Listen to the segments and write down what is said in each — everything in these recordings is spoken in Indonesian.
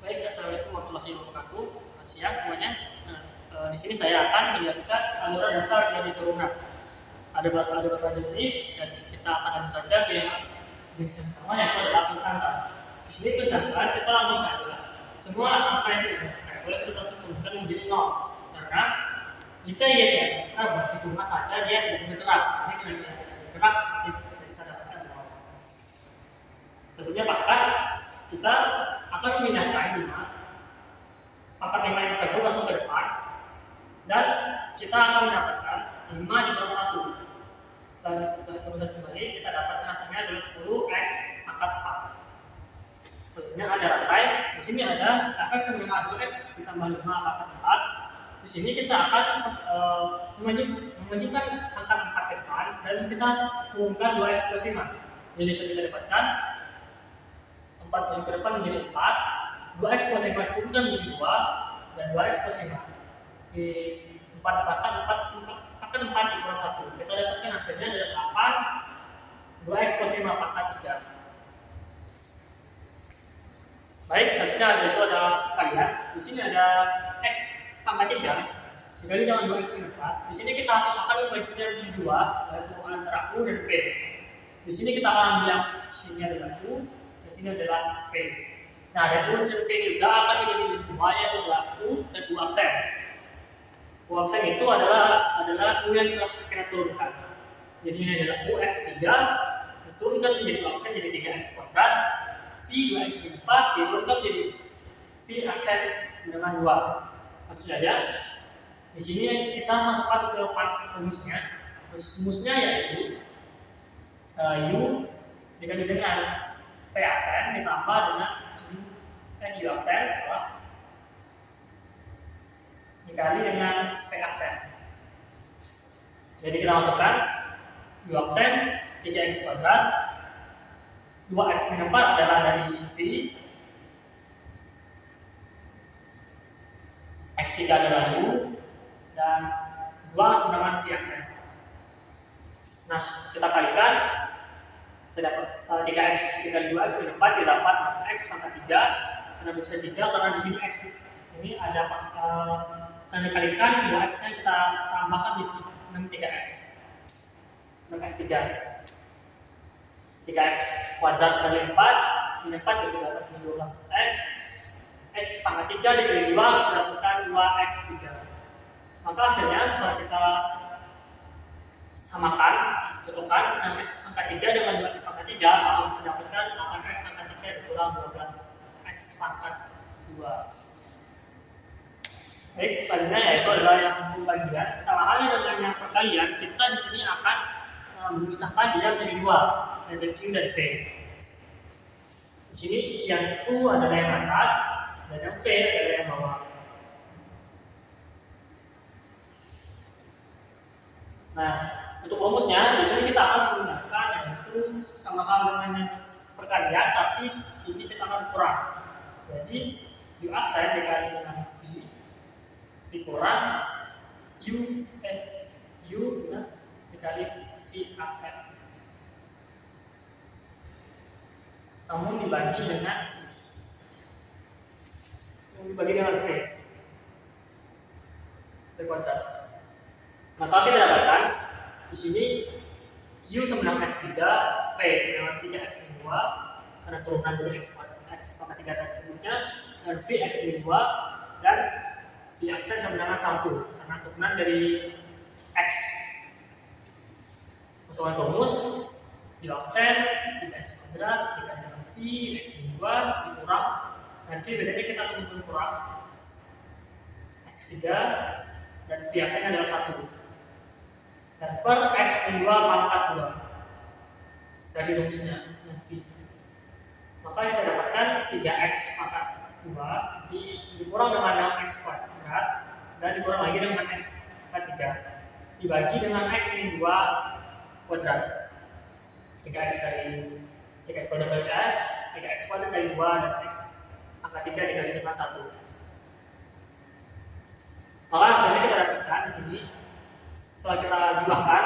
Baik, assalamualaikum warahmatullahi wabarakatuh. Selamat siang semuanya. Di sini saya akan menjelaskan aliran dasar dari turunan. Ada beberapa jenis, dan kita akan lanjut saja ke yang jenis yang pertama, yaitu adalah konstantan. Di sini konstantan kita langsung saja semua angka yang tidak boleh kita langsung turunkan menjadi 0, karena jika ia tidak bergerak, hitungan saja dia tidak bergerak. Jadi karena dia tidak bergerak, kita bisa dapatkan 0. Selanjutnya pangkat, kita akan memindahkan 5 pangkat 5 yang tersebut langsung ke depan, dan kita akan mendapatkan 5 dikurang 1. Setelah kita kembali, kita dapatkan hasilnya adalah 10x pangkat 4. Selanjutnya ada rantai. Di sini ada fx sama dengan 2x ditambah 5 pangkat 4. Di sini kita akan memajukan angka 4 ke depan, dan kita turunkan 2x plus 5. Jadi kita dapatkan 4 maju ke depan menjadi 4, 2x plus 5 turunkan menjadi 2, dan 2x plus 5 di 4 dikurang 1. Kita dapatkan hasilnya adalah 8, 2x plus 5 pangkat 3. Baik, selanjutnya yaitu ada kalian. Di sini ada x pangkat 3 dikali dengan 2x min 4. Di sini kita akan membaginya menjadi 2, yaitu antara u dan v. Di sini kita akan ambil yang sini adalah u, di sini adalah v. Nah, dan u dan v juga akan dibagi menjadi 2, yaitu adalah u dan u absen. U absen itu adalah u yang kita turunkan. Di sini adalah u x 3 diturunkan menjadi u absen jadi 3x kuadrat. V 2x min 4 diturunkan menjadi v absen dengan 2. Maksud saja, di sini kita masukkan ke rumusnya. Rumusnya yaitu u dikali dengan v absen ditambah dengan u absen dikali dengan v absen. Jadi kita masukkan u absen 3x kuadrat, 2x min 4 adalah dari v, x3 adalah u, dan 2 sama dengan v absen. Nah, kita kalikan, kita dapat 3x dikali 2x min 4 kita dapat x pangkat 3. Karena bisa 3 karena di sini x di sini ada tanda kalikan 2x nya kita tambahkan di sini dengan 3x. Dengan x 3x kuadrat kali 4 min 4 kita dapat 12x. X pangkat 3 dikali 2 kita dapatkan 2x 3. Maka hasilnya setelah kita samakan, cocokkan 6x pangkat 3 dengan 2x pangkat 3, maka kita dapatkan 8x pangkat 3 dikurang 12x pangkat 2. Baik, selanjutnya yaitu adalah yang pembagian. Sama halnya dengan yang perkalian, kita di sini akan memisahkan dia menjadi 2, yaitu u dan v. Di sini yang u adalah yang atas dan yang v adalah yang bawah. Nah, untuk rumusnya di sini kita akan menggunakan yaitu sama hal dengan yang perkalian, tapi di sini kita akan kurang. Jadi u absen dikali dengan v dikurang u dikali v absen. Namun dibagi dengan v kuadrat. Maka kita dapatkan di sini u sama dengan x3, v sama dengan 3x min 2 karena turunan dari x pangkat 3 tadi sebelumnya, dan v x min 2 dan v absen sama dengan 1 karena turunan dari x. Masukkan ke rumus u absen 3x kuadrat dikali dengan v x min 2 dikurang, dan sini bedanya kita akan kurang x3 dan v absen adalah 1, dan per x min 2 pangkat 2 dari rumusnya yang v. Maka kita dapatkan 3x pangkat 2 dikurang dengan 6x kuadrat dan dikurang lagi dengan x pangkat 3 dibagi dengan x min 2 kuadrat. 3x kuadrat kali x, 3x kuadrat kali 2, dan x pangkat 3 dikali dengan 1. Maka hasilnya kita dapatkan di sini. Setelah kita jumlahkan,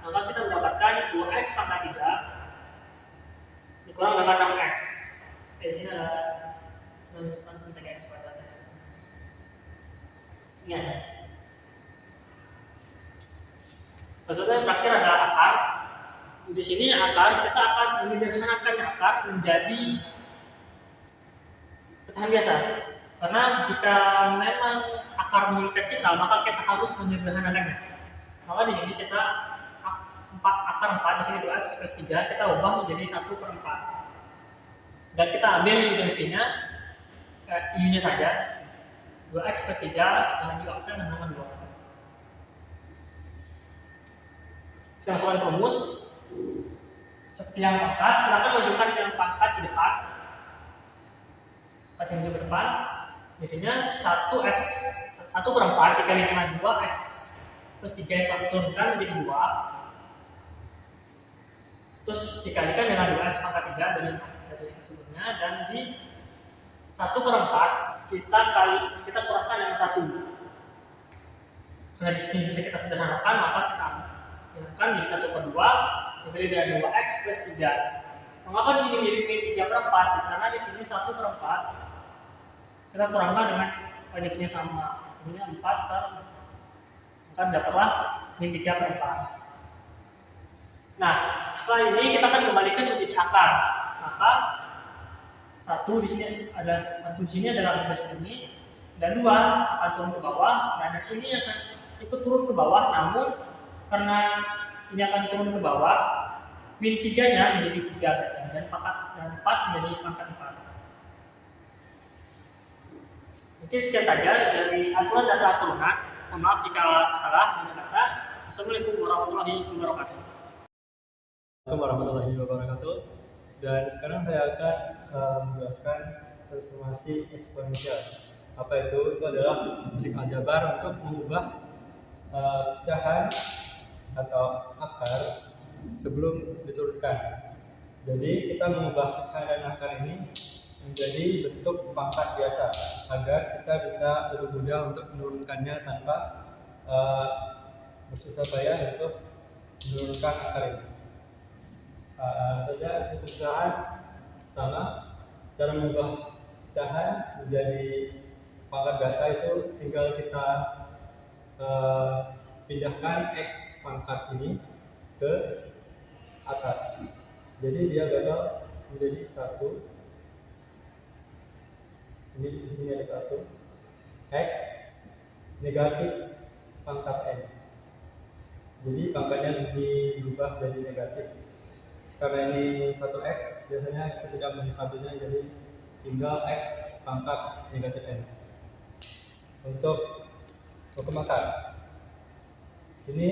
maka kita mendapatkan 2x pangkat 3 dikurang dengan 6x. Di sini ada merumuskan min 3x kuadrat. Ini aja. Maksudnya terakhir ada akar. Di sini akar kita akan menyederhanakan akar menjadi pecahan biasa. Karena jika memang akar menyulitkan kita, maka kita harus menyederhanakannya. Maka di sini kita akar 4 di sini 2x plus 3 kita ubah menjadi 1/4. Dan kita ambil u-nya u-nya saja 2x plus 3 dengan u aksen dengan 2. Kita masukkan rumus seperti yang pangkat, kita akan majukan yang pangkat ke depan. Pangkat yang ke depan, jadinya 1x 1/4 dikali dengan 2x plus 3 yang kita turunkan menjadi 2. Terus dikalikan dengan 2x pangkat 3 dari yang sebelumnya, dan di 1/4 kita kurangkan dengan 1. Karena di sini bisa kita sederhanakan, maka kita hilangkan menjadi 1/2 dikali dengan 2x plus 3. Mengapa di sini menjadi min 3/4? Karena di sini 1/4 kita kurangkan dengan banyaknya sama, ini 4 maka dapatlah min 3/4. Nah, setelah ini kita akan kembalikan menjadi akar. Maka 1 di sini adalah 1 di sini adalah di sini, dan 2 akan turun ke bawah, dan ini akan ikut turun ke bawah. Namun karena ini akan turun ke bawah, min 3-nya menjadi 3 saja, dan 4 menjadi pangkat 4. Mungkin sekian saja dari aturan dasar turunan. Mohon maaf jika salah ada kata. Assalamualaikum warahmatullahi wabarakatuh. Assalamualaikum warahmatullahi wabarakatuh. Dan sekarang saya akan menjelaskan transformasi eksponensial. Apa itu? Itu adalah trik aljabar untuk mengubah pecahan atau akar sebelum diturunkan. Jadi kita mengubah pecahan dan akar ini menjadi bentuk pangkat biasa agar kita bisa lebih mudah untuk menurunkannya tanpa bersusah payah untuk menurunkan akar ini. Saja pecahan pertama, cara mengubah pecahan menjadi pangkat biasa itu tinggal kita pindahkan x pangkat ini ke atas. Jadi dia bakal menjadi 1. Ini di sini ada 1 x negatif pangkat n. Jadi pangkatnya diubah jadi negatif. Karena ini 1x, biasanya kita tidak menyisatunya, jadi tinggal x pangkat negatif n. Untuk hukum akar, ini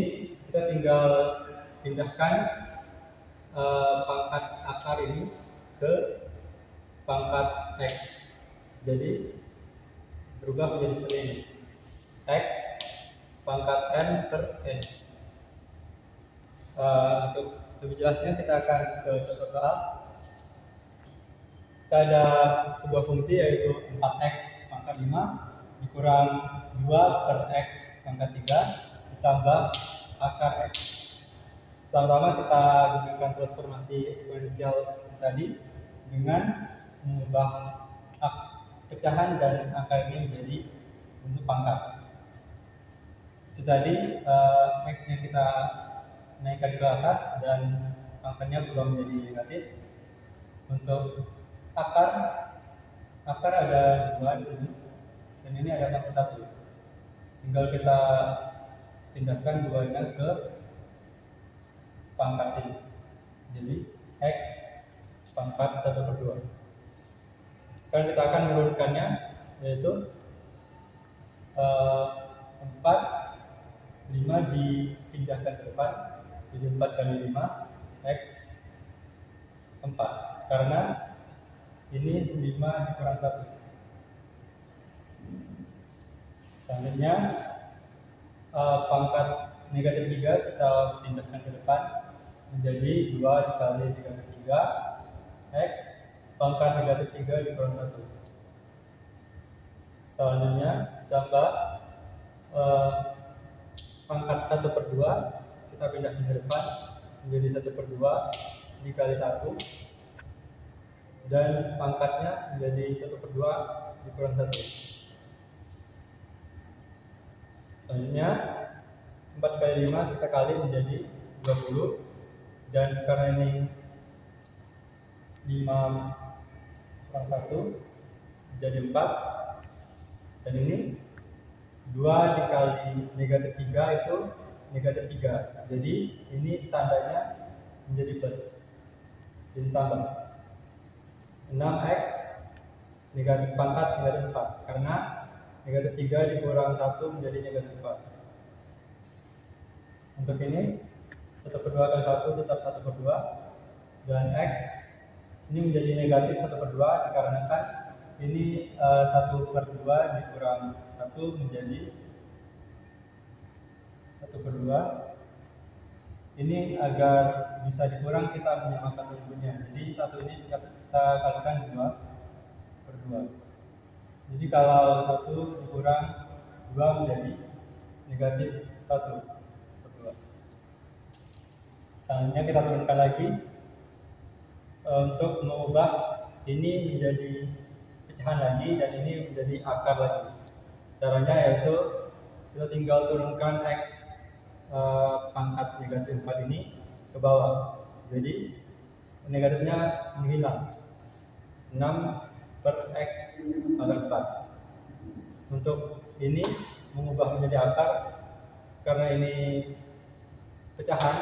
kita tinggal pindahkan pangkat akar ini ke pangkat x. Jadi berubah menjadi seperti ini, x pangkat n per n. Untuk lebih jelasnya kita akan ke contoh soal. Kita ada sebuah fungsi yaitu 4x pangkat 5 dikurang 2 per x pangkat 3 ditambah akar x. Pertama-tama kita gunakan transformasi eksponensial tadi dengan mengubah pecahan dan akar ini menjadi bentuk pangkat. Seperti tadi, x-nya kita naikkan ke atas dan pangkatnya berubah menjadi negatif. Untuk akar ada 2 di sini, dan ini ada pangkat 1. Tinggal kita pindahkan 2-nya ke pangkat sini. Jadi x pangkat 1/2. Sekarang kita akan menurunkannya, yaitu 4 5 dipindahkan ke depan, jadi 4 kali 5 x 4, karena ini 5 dikurang 1. Selanjutnya pangkat negatif 3 kita pindahkan ke depan menjadi 2 dikali negatif 3 x pangkat negatif 3 dikurang 1. Selanjutnya tambah pangkat 1/2 kita pindahkan ke depan menjadi 1/2 dikali 1 dan pangkatnya menjadi 1/2 dikurang 1. Selanjutnya 4 kali 5 kita kali menjadi 20, dan karena ini 5 kurang 1 jadi 4, dan ini 2 dikali negatif 3 itu negatif 3, jadi ini tandanya menjadi plus, jadi tambah 6x negatif pangkat negatif 4, karena negatif 3 dikurang 1 menjadi negatif 4. Untuk ini 1/2 kali 1 tetap 1/2, dan x ini menjadi negatif 1/2 dikarenakan ini 1/2 dikurang 1 menjadi 1/2. Ini agar bisa dikurang kita menyamakan inputnya. Jadi 1 ini kita kalikan 2/2. Jadi kalau 1 dikurang 2 menjadi negatif 1/2. Selanjutnya kita turunkan lagi untuk mengubah ini menjadi pecahan lagi dan ini menjadi akar lagi. Caranya yaitu kita tinggal turunkan x pangkat negatif 4 ini ke bawah, jadi negatifnya menghilang, 6/x pangkat 4. Untuk ini mengubah menjadi akar, karena ini pecahan,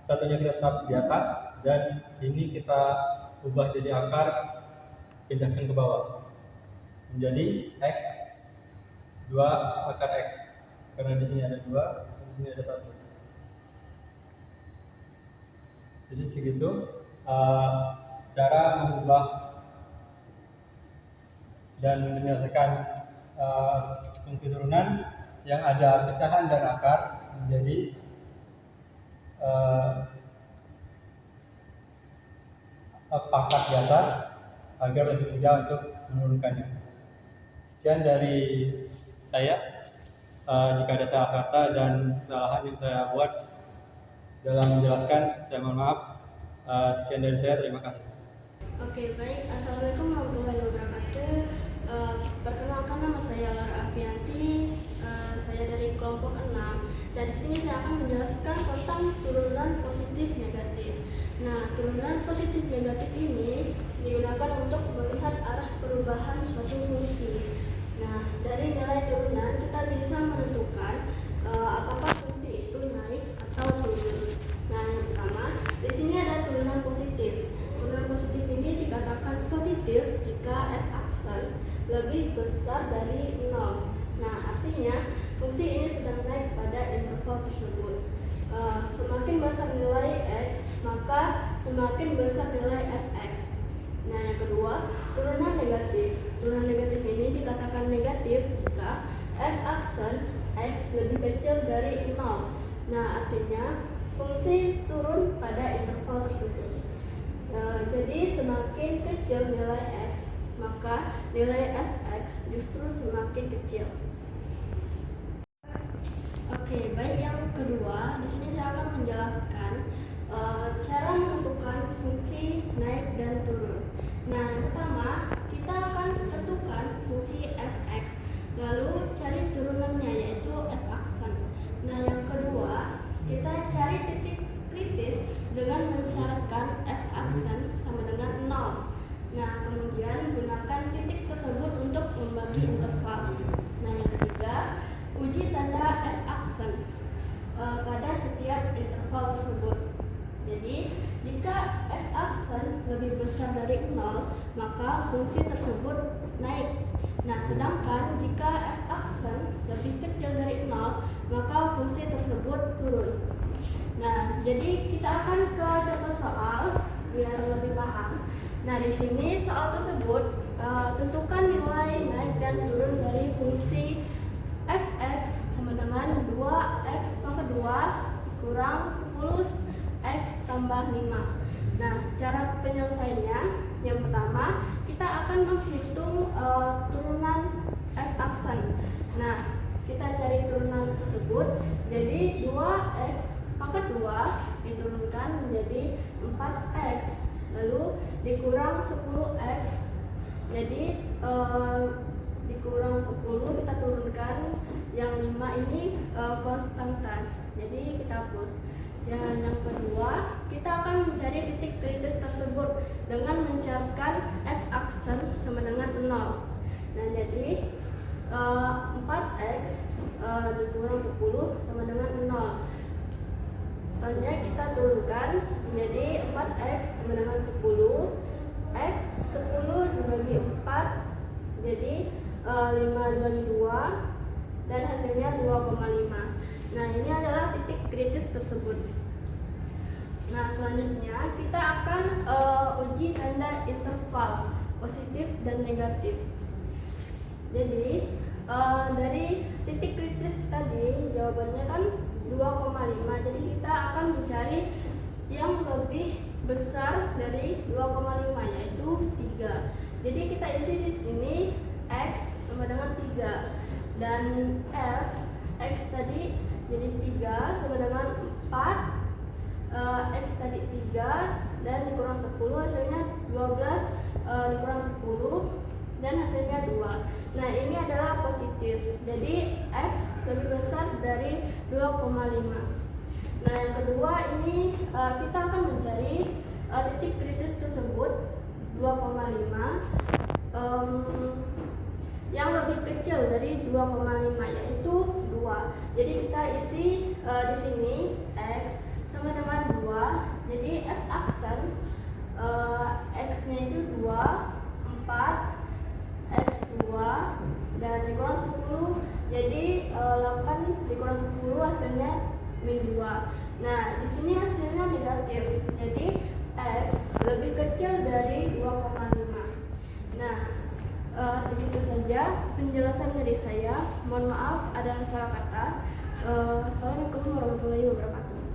satunya kita tetap di atas dan ini kita ubah jadi akar, pindahkan ke bawah menjadi x 2 akar x, karena di sini ada 2, di sini ada 1. Jadi segitu cara mengubah dan menyelesaikan fungsi turunan yang ada pecahan dan akar menjadi pangkat biasa agar lebih mudah untuk menurunkannya. Sekian dari saya. Jika ada salah kata dan kesalahan yang saya buat dalam menjelaskan, saya mohon maaf. Sekian dari saya, terima kasih. Oke, baik. Assalamualaikum warahmatullahi wabarakatuh. Perkenalkan, nama saya Lara Afianti. Saya dari kelompok 6. Dan di sini saya akan menjelaskan tentang turunan positif negatif. Nah, turunan positif negatif ini digunakan untuk melihat arah perubahan suatu fungsi. Nah, dari nilai turunan kita bisa menentukan apakah fungsi itu naik atau turun. Nah, yang pertama, di sini ada turunan positif. Turunan positif ini dikatakan positif jika f(aksen) lebih besar dari 0. Nah, artinya fungsi ini sedang naik pada interval tersebut. Semakin besar nilai x, maka semakin besar nilai fx. Nah, yang kedua, turunan negatif. Turunan negatif ini dikatakan negatif jika f(aksen) x lebih kecil dari 0. Nah, artinya fungsi turun pada interval tersebut. Jadi semakin kecil nilai x, maka nilai fx justru semakin kecil. Oke, baik. Yang kedua, di sini saya akan menjelaskan cara menentukan fungsi naik dan turun. Nah, yang pertama, kita akan tentukan fungsi fx, lalu cari turunannya yaitu f(aksen). Nah, yang kedua, kita cari titik kritis dengan mensyaratkan f(aksen) sama dengan 0. Nah, kemudian gunakan titik tersebut untuk membagi interval. Nah, yang ketiga, uji tanda f(aksen) pada setiap interval tersebut. Jadi, jika f(aksen) lebih besar dari 0, maka fungsi tersebut naik. Nah, sedangkan jika f(aksen) lebih kecil dari 0, maka fungsi tersebut turun. Nah, jadi kita akan ke contoh soal biar lebih paham. Nah, di sini soal tersebut tentukan nilai naik dan turun dari fungsi fx sama dengan 2x pangkat 2 kurang 10x tambah 5. Nah, cara penyelesaiannya, yang pertama kita akan menghitung turunan f(aksen). Nah, kita cari turunan tersebut. Jadi 2x pangkat 2 diturunkan menjadi 4x. lalu dikurang 10x. Jadi dikurang 10 kita turunkan, yang 5 ini konstanta, jadi kita hapus. Dan yang kedua, kita akan mencari titik kritis tersebut dengan mencarikan f aksen sama dengan 0. Nah, jadi 4x dikurang 10 sama dengan 0. Selanjutnya kita turunkan, jadi 4x sama dengan 10. X 10 dibagi 4, jadi 5 dibagi 2, dan hasilnya 2,5. Nah, ini adalah titik kritis tersebut. Nah, selanjutnya kita akan uji tanda interval positif dan negatif. Jadi dari titik kritis tadi jawabannya kan 2,5. Jadi kita akan mencari yang lebih besar dari 2,5, yaitu 3. Jadi kita isi di sini x sama dengan 3 dan f x tadi jadi 3 sama dengan 4, x tadi 3 dan dikurang 10 hasilnya 12, dikurang 10 dan hasilnya 2. Nah, ini adalah positif. Jadi x lebih besar dari 2,5. Nah, yang kedua ini kita akan mencari titik kritis tersebut 2,5 yang lebih kecil dari 2,5, yaitu 2. Jadi kita isi di sini x sama dengan 2. Jadi f aksen x-nya itu 2, 4, x2 dan dikurang 10. Jadi 8 dikurang 10 hasilnya min 2. Nah, di sini hasilnya negatif. Jadi x lebih kecil dari 2,5. Nah, segitu saja penjelasan dari saya. Mohon maaf ada salah kata. Assalamualaikum warahmatullahi wabarakatuh.